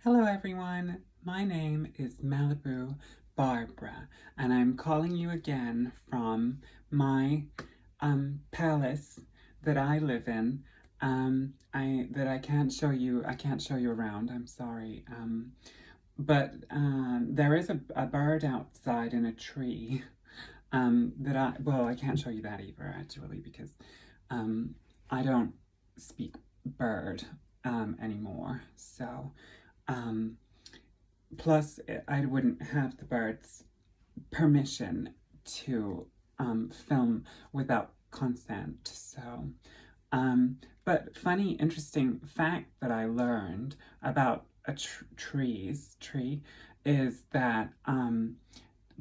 Hello everyone, my name is Malibu Barbara and I'm calling you again from my palace that I live in. I can't show you around, I'm sorry. But there is a bird outside in a tree I can't show you that either actually because um, I don't speak bird anymore. So um, plus, I wouldn't have the bird's permission to film without consent. So, but funny, interesting fact that I learned about a tree is that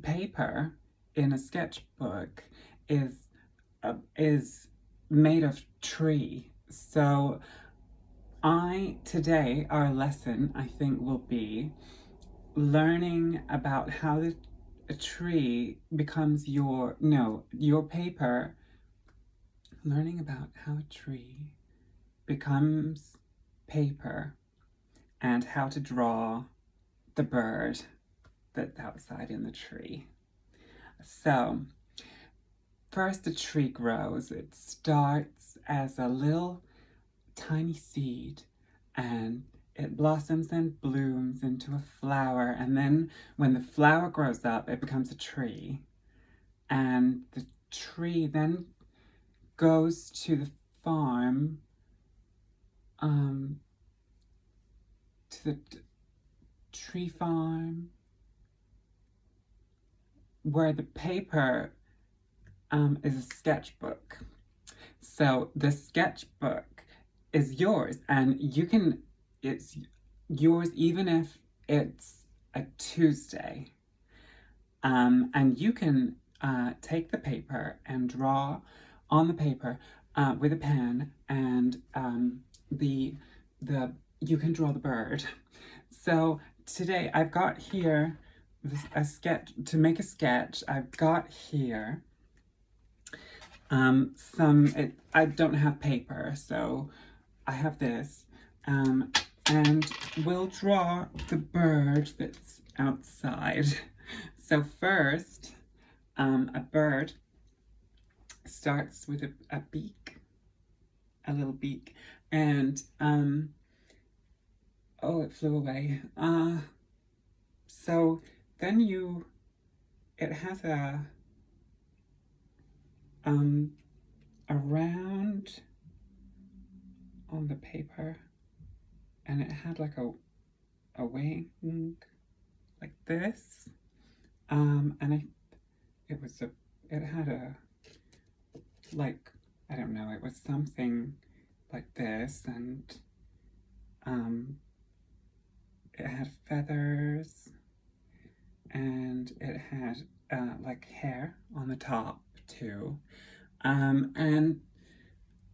paper in a sketchbook is made of tree. So today, our lesson, I think, will be learning about how a tree becomes your paper, learning about how a tree becomes paper and how to draw the bird that's outside in the tree. So, first a tree grows. It starts as a little tiny seed and it blossoms and blooms into a flower, and then when the flower grows up, it becomes a tree. And the tree then goes to the farm, to the tree farm, where the paper is a sketchbook. So the sketchbook is yours, and it's yours even if it's a Tuesday. And you can take the paper and draw on the paper with a pen, and you can draw the bird. So today I've got here a sketch. To make a sketch, I've got here I don't have paper, so I have this. And we'll draw the bird that's outside. So first, a bird starts with a beak, a little beak, and oh, it flew away. So then it has a round on the paper, and it had like a wing like this, and it had like, I don't know, it was something like this, and it had feathers, and it had like hair on the top too, and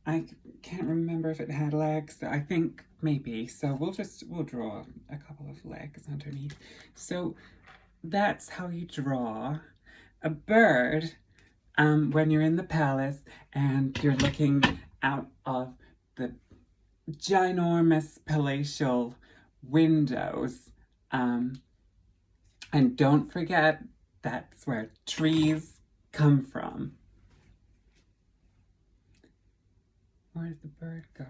I can't remember if it had legs. I think maybe. So we'll draw a couple of legs underneath. So that's how you draw a bird when you're in the palace and you're looking out of the ginormous palatial windows. And don't forget, that's where trees come from. Where did the bird go?